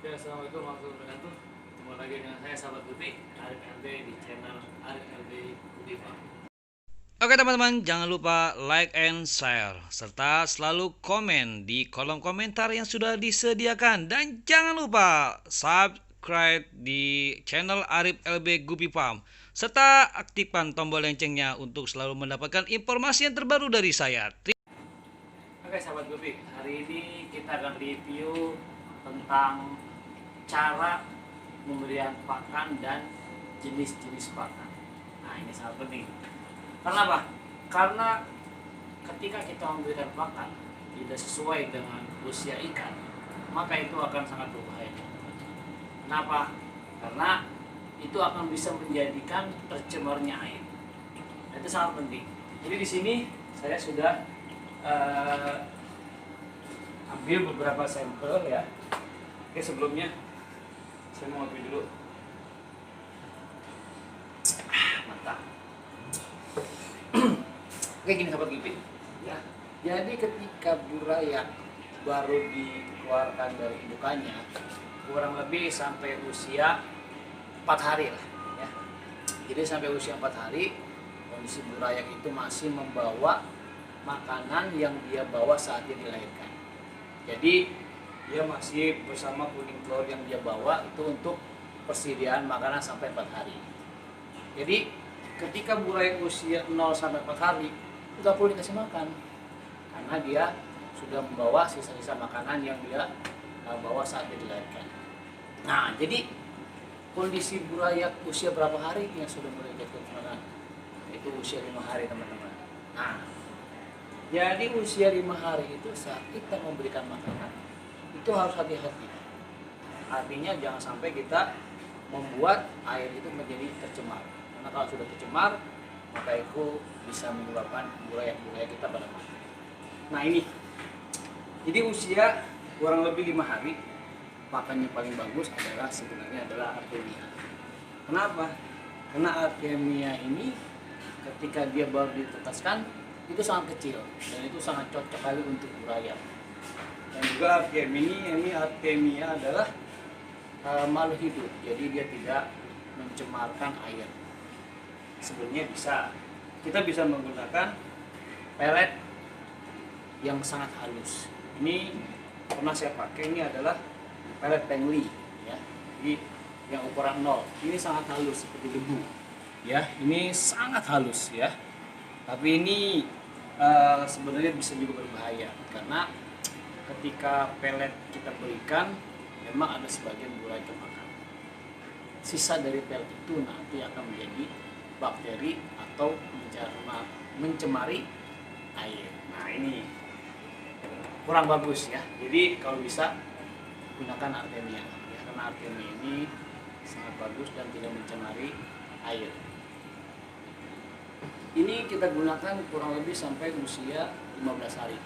Oke, assalamualaikum warahmatullahi wabarakatuh. Ketemu lagi dengan saya sahabat Guti Arif LB di channel Arif LB Gudiva. Oke teman-teman, jangan lupa like and share serta selalu komen di kolom komentar yang sudah disediakan, dan jangan lupa subscribe di channel Arif LB Gupi Farm serta aktifkan tombol loncengnya untuk selalu mendapatkan informasi yang terbaru dari saya. Oke sahabat Guti, hari ini kita akan review tentang cara pemberian pakan dan jenis-jenis pakan. Nah, ini sangat penting. Karena apa? Karena ketika kita memberikan pakan tidak sesuai dengan usia ikan, maka itu akan sangat berbahaya. Kenapa? Karena itu akan bisa menjadikan tercemarnya air. Itu sangat penting. Jadi di sini saya sudah ambil beberapa sampel ya. Oke, sebelumnya saya mau ngopi dulu. Mantap. Oke, gini sahabat Gipi ya. Jadi ketika burayak baru dikeluarkan dari indukannya, kurang lebih sampai usia 4 hari lah ya. Jadi sampai usia 4 hari kondisi burayak itu masih membawa makanan yang dia bawa saat dia dilahirkan. Jadi dia masih bersama kuning telur yang dia bawa itu untuk persediaan makanan sampai 4 hari. Jadi ketika burayak usia 0 sampai 4 hari nggak perlu dikasih makan, karena dia sudah membawa sisa-sisa makanan yang dia bawa saat dia dilahirkan. Nah, jadi kondisi burayak usia berapa hari yang sudah mulai jatuh makanan? Itu usia 5 hari teman-teman. Nah, jadi usia 5 hari itu saat kita memberikan makanan itu harus hati-hati. Artinya jangan sampai kita membuat air itu menjadi tercemar. Karena kalau sudah tercemar, maka itu bisa menyebabkan burayak-burayak kita pada mati. Nah ini, jadi usia kurang lebih 5 hari, pakan yang paling bagus adalah sebenarnya adalah Artemia. Kenapa? Karena Artemia ini ketika dia baru ditetaskan itu sangat kecil dan itu sangat cocok sekali untuk burayak. Dan juga Artemia adalah makhluk hidup, jadi dia tidak mencemarkan air. Sebenarnya kita bisa menggunakan pelet yang sangat halus. Ini pernah saya pakai, ini adalah pelet Pengli ya. Jadi yang ukuran 0. Ini sangat halus seperti debu. Ya, ini sangat halus ya. Tapi ini sebenarnya bisa juga berbahaya karena ketika pelet kita berikan memang ada sebagian burayak yang makan. Sisa dari pelet itu nanti akan menjadi bakteri atau mencemari air. Nah ini kurang bagus ya. Jadi kalau bisa gunakan Artemia ya, karena Artemia ini sangat bagus dan tidak mencemari air. Ini kita gunakan kurang lebih sampai usia 15 hari.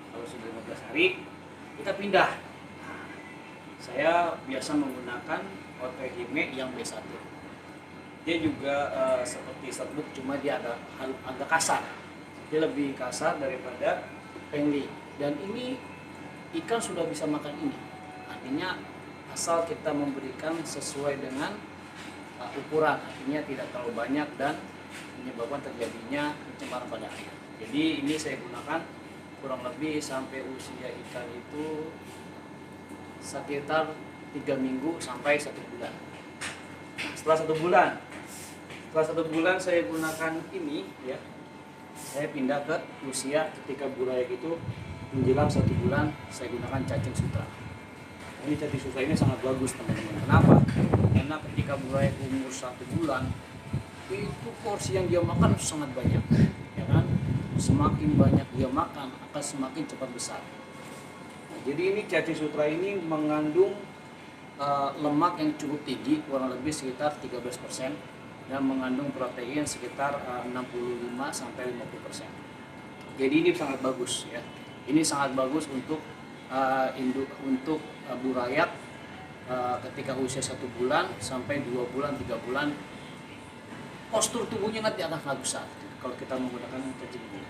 Kalau sudah 15 hari kita pindah. Nah, saya biasa menggunakan Otehime yang B1. Dia juga seperti serbuk, cuma dia agak kasar. Dia lebih kasar daripada Pengli. Dan ini ikan sudah bisa makan ini. Artinya asal kita memberikan sesuai dengan ukuran, artinya tidak terlalu banyak dan menyebabkan terjadinya pencemaran pada air. Jadi ini saya gunakan kurang lebih sampai usia ikan itu sekitar 3 minggu sampai 1 bulan. Setelah 1 bulan saya gunakan ini ya, saya pindah ke usia ketika burayak itu menjelang 1 bulan, saya gunakan cacing sutra. Ini cacing sutra ini sangat bagus teman-teman. Kenapa? Karena ketika burayak umur 1 bulan itu porsi yang dia makan sangat banyak ya kan. Semakin banyak dia makan akan semakin cepat besar. Nah, jadi ini cacing sutra ini mengandung lemak yang cukup tinggi, kurang lebih sekitar 13%, dan mengandung protein sekitar 65 sampai 50%. Jadi ini sangat bagus ya. Ini sangat bagus untuk burayak ketika usia 1 bulan sampai 2 bulan, 3 bulan. Postur tubuhnya nanti akan sangat besar kalau kita menggunakan cacing ini.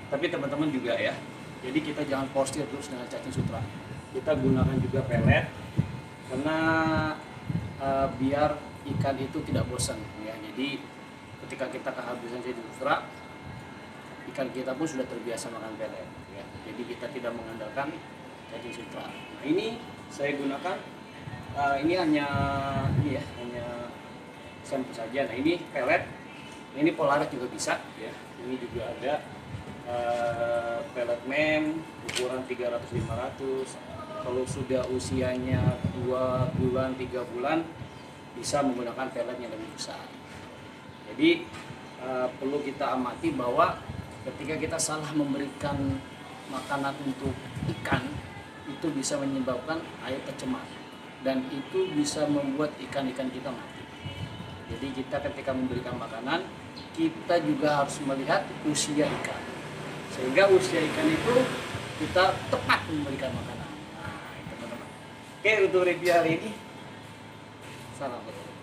Tapi teman-teman juga ya, jadi kita jangan porsir terus dengan cacing sutra. Kita gunakan juga pelet karena biar ikan itu tidak bosan ya. Jadi ketika kita kehabisan cacing sutra, ikan kita pun sudah terbiasa makan pelet ya. Jadi kita tidak mengandalkan cacing sutra. Nah, ini saya gunakan ini hanya sampel saja. Nah, ini pelet, ini Polaris juga bisa ya. Ini juga ada pelet mem ukuran 300-500. Kalau sudah usianya 2 bulan 3 bulan bisa menggunakan pelet yang lebih besar. Jadi perlu kita amati bahwa ketika kita salah memberikan makanan untuk ikan, itu bisa menyebabkan air tercemar dan itu bisa membuat ikan-ikan kita mati. Jadi kita ketika memberikan makanan, kita juga harus melihat usia ikan, sehingga usia ikan itu kita tepat memberikan makanan. Nah, itu teman-teman. Oke, untuk review hari ini, salam.